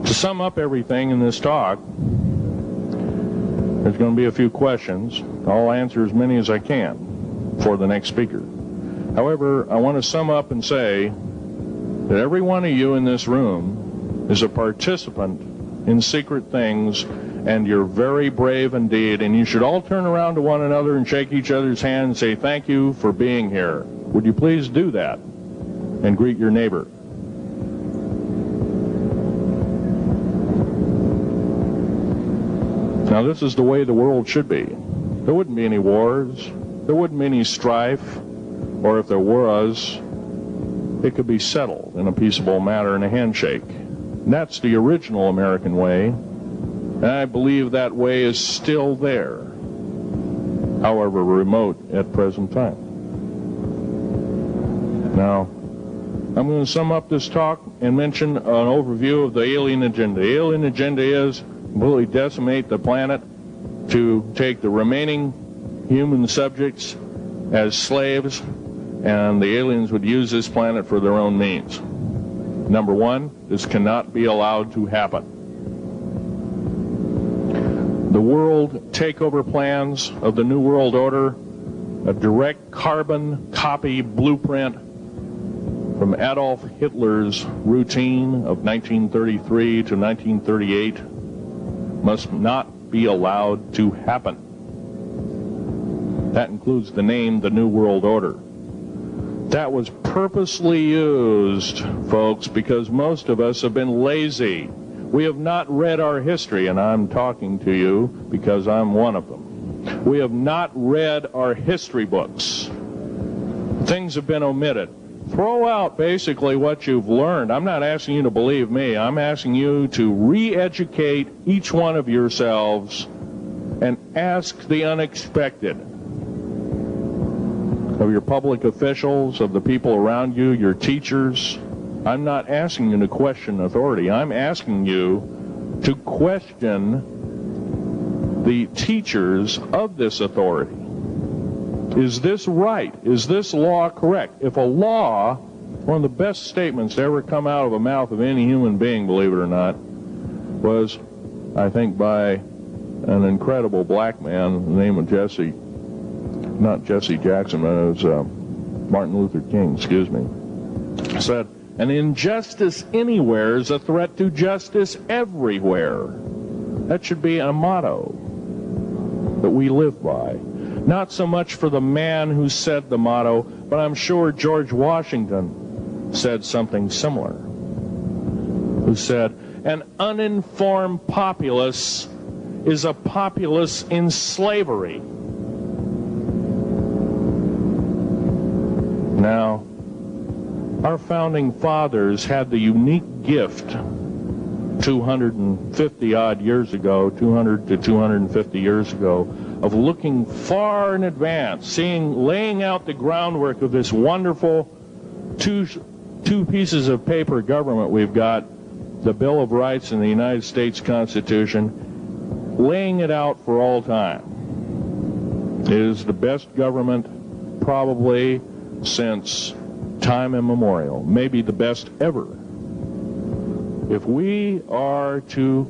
to sum up everything in this talk, there's going to be a few questions. I'll answer as many as I can for the next speaker. However, I want to sum up and say that every one of you in this room is a participant in secret things, and you're very brave indeed, and you should all turn around to one another and shake each other's hand and say, thank you for being here. Would you please do that and greet your neighbor? Now, this is the way the world should be. There wouldn't be any wars. There wouldn't be any strife. Or if there was, it could be settled in a peaceable manner in a handshake. And that's the original American way. And I believe that way is still there, however remote at present time. Now, I'm going to sum up this talk and mention an overview of the alien agenda. The alien agenda is completely decimate the planet, to take the remaining human subjects as slaves, and the aliens would use this planet for their own means. Number one, this cannot be allowed to happen. The world takeover plans of the New World Order, a direct carbon copy blueprint from Adolf Hitler's routine of 1933 to 1938, must not be allowed to happen. That includes the name, the New World Order. That was purposely used, folks, because most of us have been lazy. We have not read our history, and I'm talking to you because I'm one of them. We have not read our history books. Things have been omitted. Throw out basically what you've learned. I'm not asking you to believe me. I'm asking you to re-educate each one of yourselves and ask the unexpected of your public officials, of the people around you, your teachers. I'm not asking you to question authority. I'm asking you to question the teachers of this authority. Is this right? Is this law correct? If a law, one of the best statements to ever come out of the mouth of any human being, believe it or not, was, I think, by an incredible black man, the name of not Jesse Jackson, but it was Martin Luther King, said, an injustice anywhere is a threat to justice everywhere. That should be a motto that we live by. Not so much for the man who said the motto, but I'm sure George Washington said something similar, who said, an uninformed populace is a populace in slavery. Now, our founding fathers had the unique gift 250 odd years ago, 200 to 250 years ago, of looking far in advance, laying out the groundwork of this wonderful two pieces of paper government we've got, the Bill of Rights and the United States Constitution, laying it out for all time. It is the best government probably since time immemorial, maybe the best ever. If we are to,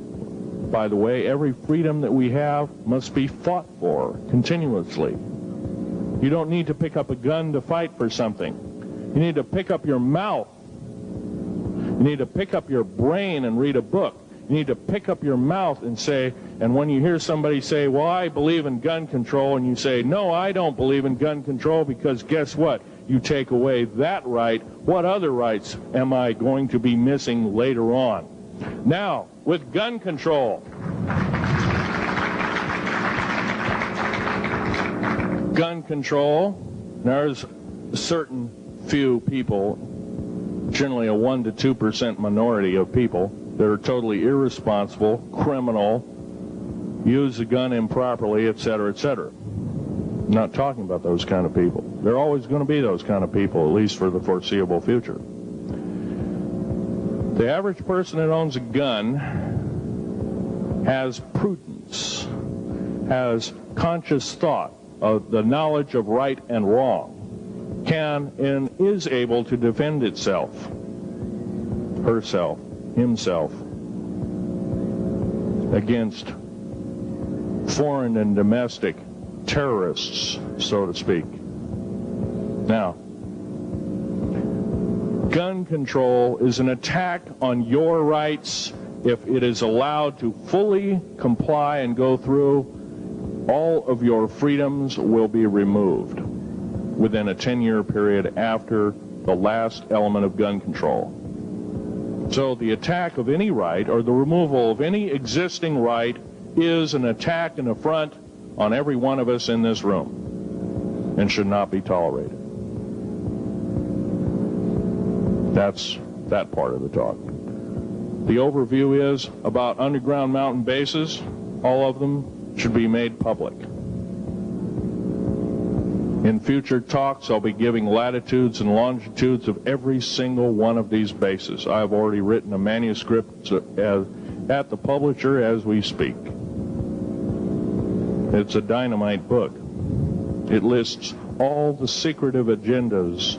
by the way, every freedom that we have must be fought for continuously. You don't need to pick up a gun to fight for something. You need to pick up your mouth. You need to pick up your brain and read a book. You need to pick up your mouth and say, and when you hear somebody say, well, I believe in gun control, and you say, no, I don't believe in gun control, because guess what? You take away that right. What other rights am I going to be missing later on? Now, with gun control. Gun control, there's a certain few people, generally a 1 to 2% minority of people, that are totally irresponsible, criminal, use the gun improperly, etc., etc. I'm not talking about those kind of people. There are always going to be those kind of people, at least for the foreseeable future. The average person that owns a gun has prudence, has conscious thought of the knowledge of right and wrong, can and is able to defend itself, herself, himself, against foreign and domestic terrorists, so to speak. Now, gun control is an attack on your rights. If it is allowed to fully comply and go through, all of your freedoms will be removed within a 10-year period after the last element of gun control. So the attack of any right, or the removal of any existing right, is an attack and affront on every one of us in this room, and should not be tolerated. That's that part of the talk. The overview is about underground mountain bases. All of them should be made public. In future talks, I'll be giving latitudes and longitudes of every single one of these bases. I've already written a manuscript at the publisher as we speak. It's a dynamite book. It lists all the secretive agendas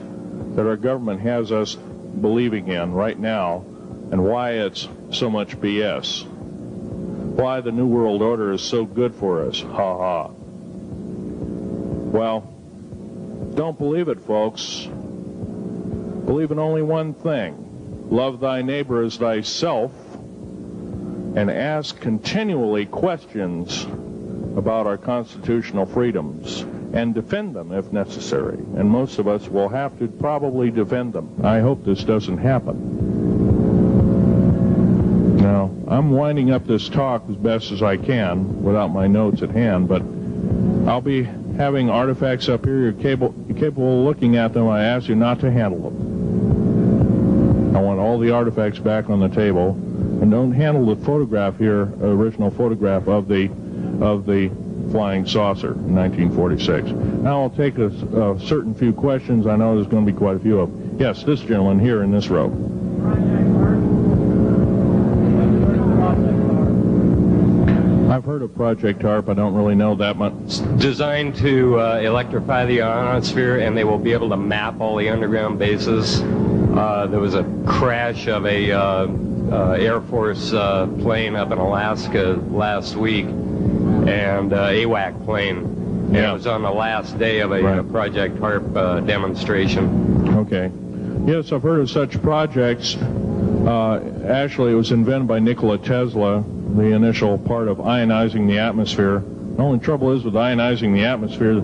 that our government has us believing in right now, and why it's so much BS. Why the New World Order is so good for us. Ha ha. Well, don't believe it, folks. Believe in only one thing. Love thy neighbor as thyself, and ask continually questions about our constitutional freedoms, and defend them if necessary. And most of us will have to probably defend them. I hope this doesn't happen. Now, I'm winding up this talk as best as I can without my notes at hand, but I'll be having artifacts up here. You're capable of looking at them. I ask you not to handle them. I want all the artifacts back on the table, and don't handle the photograph here, original photograph of the flying saucer in 1946. Now I'll take a certain few questions. I know there's going to be quite a few of them. Yes, this gentleman here in this row. I've heard of Project HARP. I don't really know that much. It's designed to electrify the ionosphere, and they will be able to map all the underground bases. There was a crash of a Air Force plane up in Alaska last week, and AWAC plane. Yeah. It was on the last day of a Project HARP demonstration. Okay. Yes, I've heard of such projects. Actually, it was invented by Nikola Tesla, the initial part of ionizing the atmosphere. The only trouble is with ionizing the atmosphere,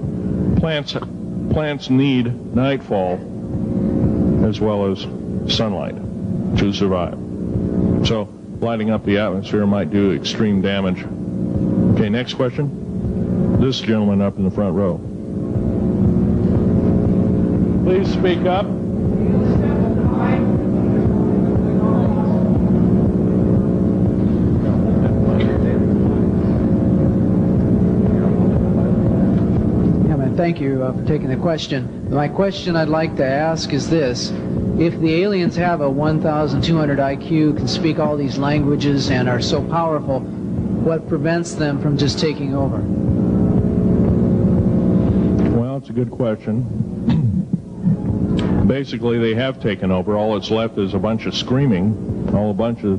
plants need nightfall as well as sunlight to survive. So lighting up the atmosphere might do extreme damage. Okay, next question. This gentleman up in the front row. Please speak up. Thank you for taking the question. My question I'd like to ask is this. If the aliens have a 1,200 IQ, can speak all these languages, and are so powerful, what prevents them from just taking over? Well, it's a good question. Basically, they have taken over. All that's left is a bunch of screaming, a bunch of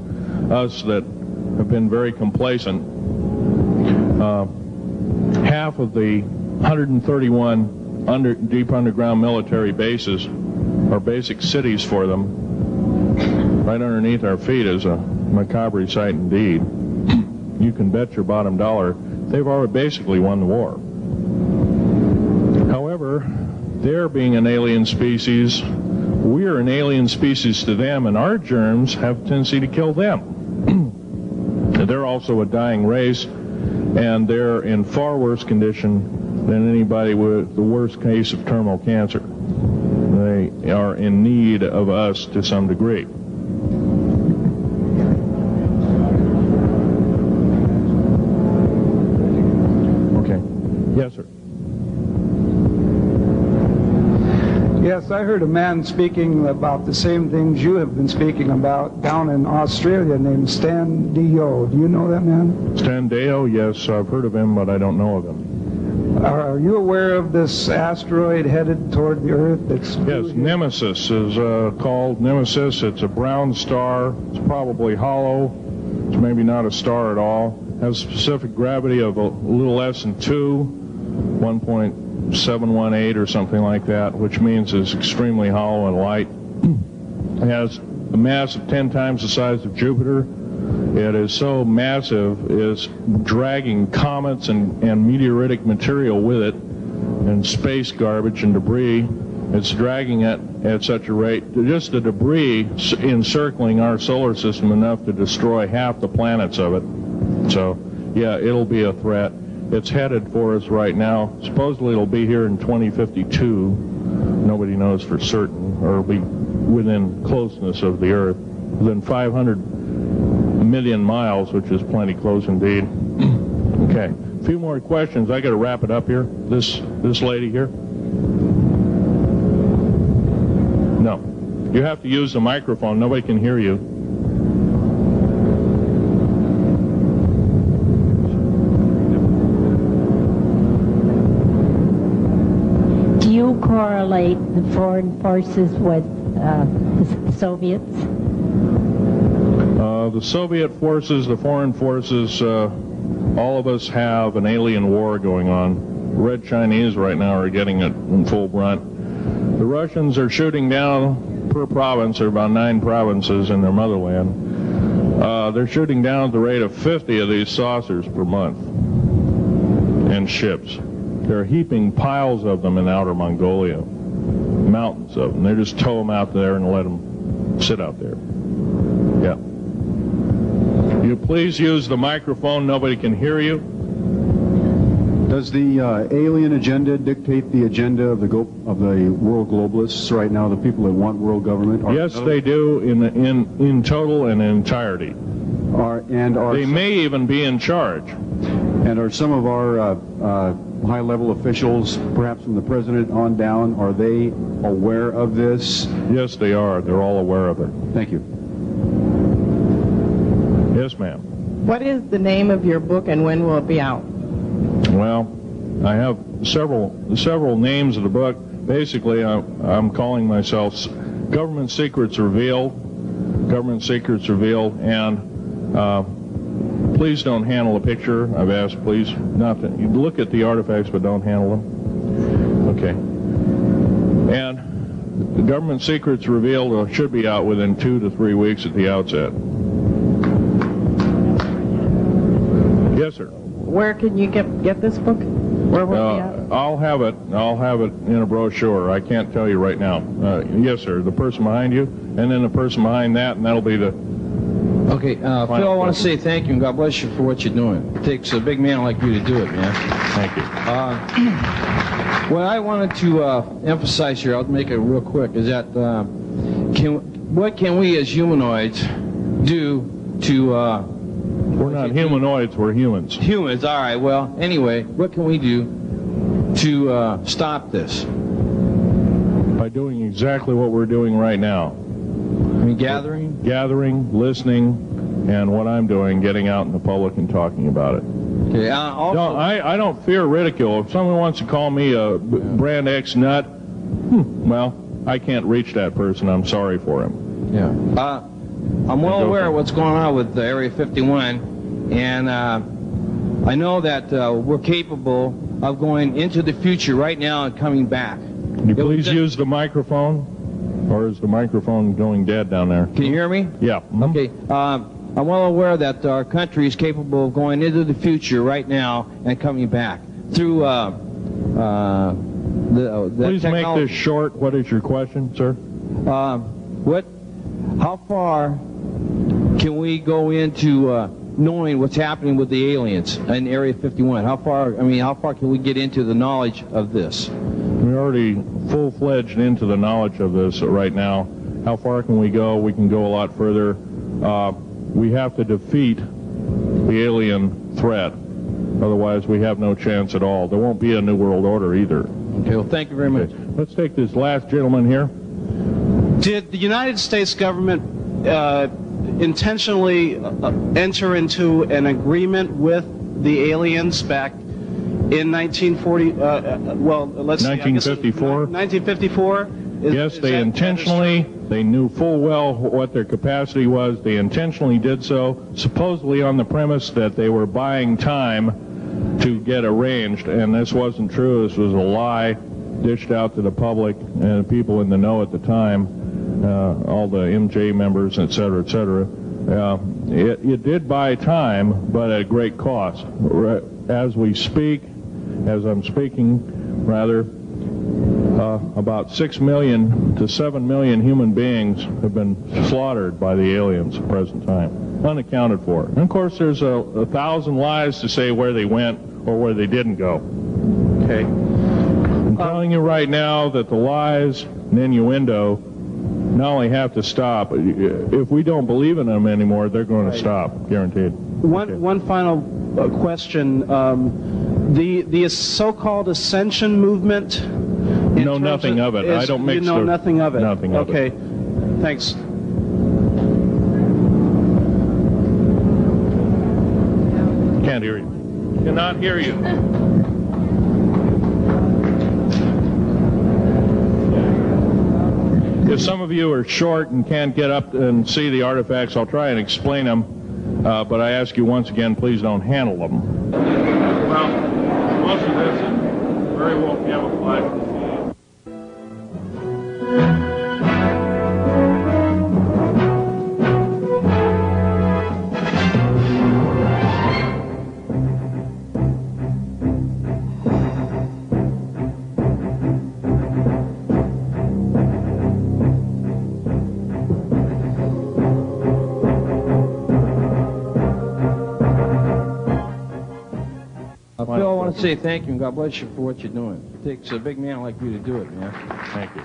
us that have been very complacent. Half of the 131 deep underground military bases are basic cities for them. Right underneath our feet is a macabre sight indeed. You can bet your bottom dollar they've already basically won the war. However, they're being an alien species, we're an alien species to them, and our germs have a tendency to kill them. They're also a dying race, and they're in far worse condition than anybody with the worst case of terminal cancer. They are in need of us to some degree. Okay. Yes, sir. Yes, I heard a man speaking about the same things you have been speaking about down in Australia named Stan Deyo. Do you know that man? Stan Deyo, yes, I've heard of him, but I don't know of him. Are you aware of this asteroid headed toward the Earth? Yes, Nemesis is called Nemesis. It's a brown star. It's probably hollow. It's maybe not a star at all. Has specific gravity of a little less than 2, 1.718 or something like that, which means it's extremely hollow and light. It has a mass of 10 times the size of Jupiter. It is so massive, it's dragging comets and meteoritic material with it, and space garbage and debris. It's dragging it at such a rate, just the debris encircling our solar system enough to destroy half the planets of it. So, yeah, it'll be a threat. It's headed for us right now. Supposedly it'll be here in 2052. Nobody knows for certain, or it'll be within closeness of the Earth, within 500 million miles, which is plenty close indeed. Okay, a few more questions. I got to wrap it up here. This lady here. No, you have to use the microphone. Nobody can hear you. Do you correlate the foreign forces with the Soviets? The Soviet forces, the foreign forces, all of us have an alien war going on. Red Chinese right now are getting it in full brunt. The Russians are shooting down per province. There are about 9 provinces in their motherland. They're shooting down at the rate of 50 of these saucers per month and ships. They're heaping piles of them in outer Mongolia, mountains of them. They just tow them out there and let them sit out there. Yeah. You please use the microphone. Nobody can hear you. Does the alien agenda dictate the agenda of the world globalists right now? The people that want world government? Yes, they do in total and in entirety. They may even be in charge. And are some of our high-level officials, perhaps from the president on down, are they aware of this? Yes, they are. They're all aware of it. Thank you. Yes, ma'am. What is the name of your book and when will it be out? Well, I have several names of the book. Basically, I'm calling myself Government Secrets Revealed. Government Secrets Revealed, and please don't handle a picture. I've asked, please, not to look at the artifacts, but don't handle them. Okay. And the Government Secrets Revealed should be out within 2 to 3 weeks at the outset. Yes, sir. Where can you get this book? Where will it be out? I'll have it in a brochure. I can't tell you right now. Yes, sir. The person behind you, and then the person behind that, and that'll be the... Okay, Phil, I want to say thank you and God bless you for what you're doing. It takes a big man like you to do it, man. Thank you. What I wanted to emphasize here, I'll make it real quick, is that what can we as humanoids do to... we're not humanoids, we're humans. Humans, all right. Well, anyway, what can we do to stop this? By doing exactly what we're doing right now. I mean, gathering, listening, and what I'm doing, getting out in the public and talking about it. Okay. Also, I don't fear ridicule. If someone wants to call me a brand X nut, well, I can't reach that person. I'm sorry for him. Yeah. I'm well aware of what's going on with Area 51, and I know that we're capable of going into the future right now and coming back. Can you please use the microphone? Or is the microphone going dead down there? Can you hear me? Yeah. Okay. I'm well aware that our country is capable of going into the future right now and coming back through the Please technology. make this short. What is your question, sir? How far can we go into knowing what's happening with the aliens in Area 51? How far can we get into the knowledge of this? We're already full-fledged into the knowledge of this right now. How far can we go? We can go a lot further. We have to defeat the alien threat. Otherwise, we have no chance at all. There won't be a New World Order either. Okay, well, thank you very much. Let's take this last gentleman here. Did the United States government intentionally enter into an agreement with the aliens back in 1954? 1954? Yes, they intentionally, they knew full well what their capacity was. They intentionally did so, supposedly on the premise that they were buying time to get arranged, and this wasn't true. This was a lie dished out to the public and people in the know at the time, all the MJ members, et cetera, et cetera. It did buy time, but at great cost. As we speak, as I'm speaking, rather, about 6 million to 7 million human beings have been slaughtered by the aliens at the present time, unaccounted for. And of course, there's 1,000 lies to say where they went or where they didn't go. Okay? I'm telling you right now that the lies and innuendo not only have to stop, if we don't believe in them anymore, they're going to stop, guaranteed. One final question. The so-called ascension movement. Know nothing of it. I don't mix. You know nothing of it. Nothing of it. Okay. Thanks. Can't hear you. Cannot hear you. If some of you are short and can't get up and see the artifacts, I'll try and explain them. But I ask you once again, please don't handle them. Well, most of this is very well camouflaged. Phil, I want to say thank you and God bless you for what you're doing. It takes a big man like you to do it, man. Thank you.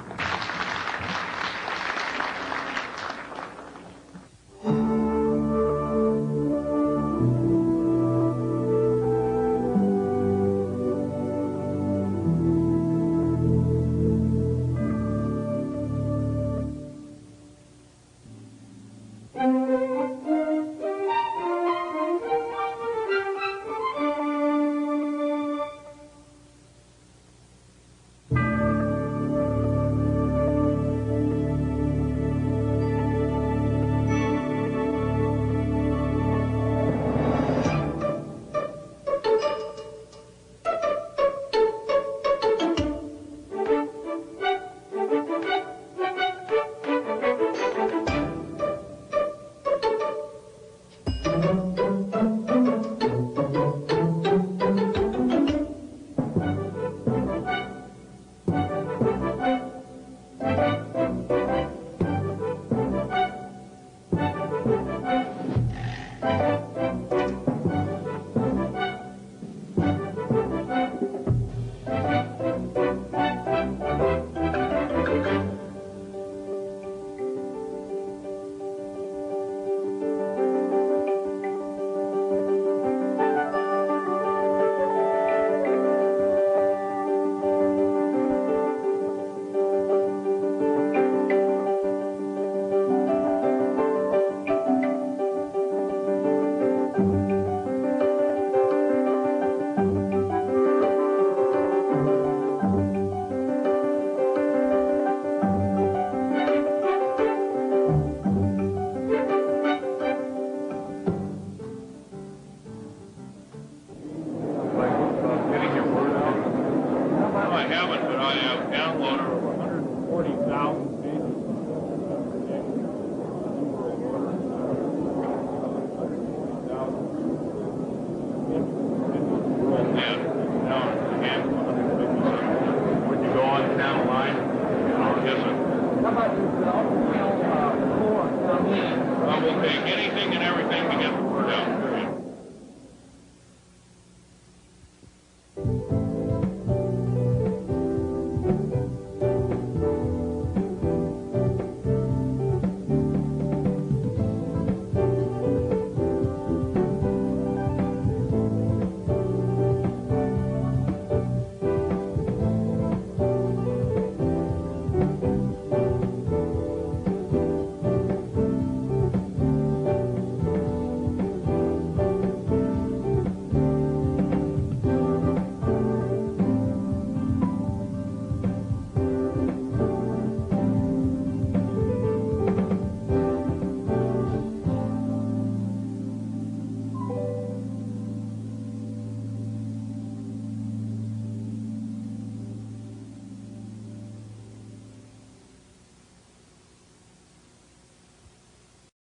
We'll take anything and everything to get the word out.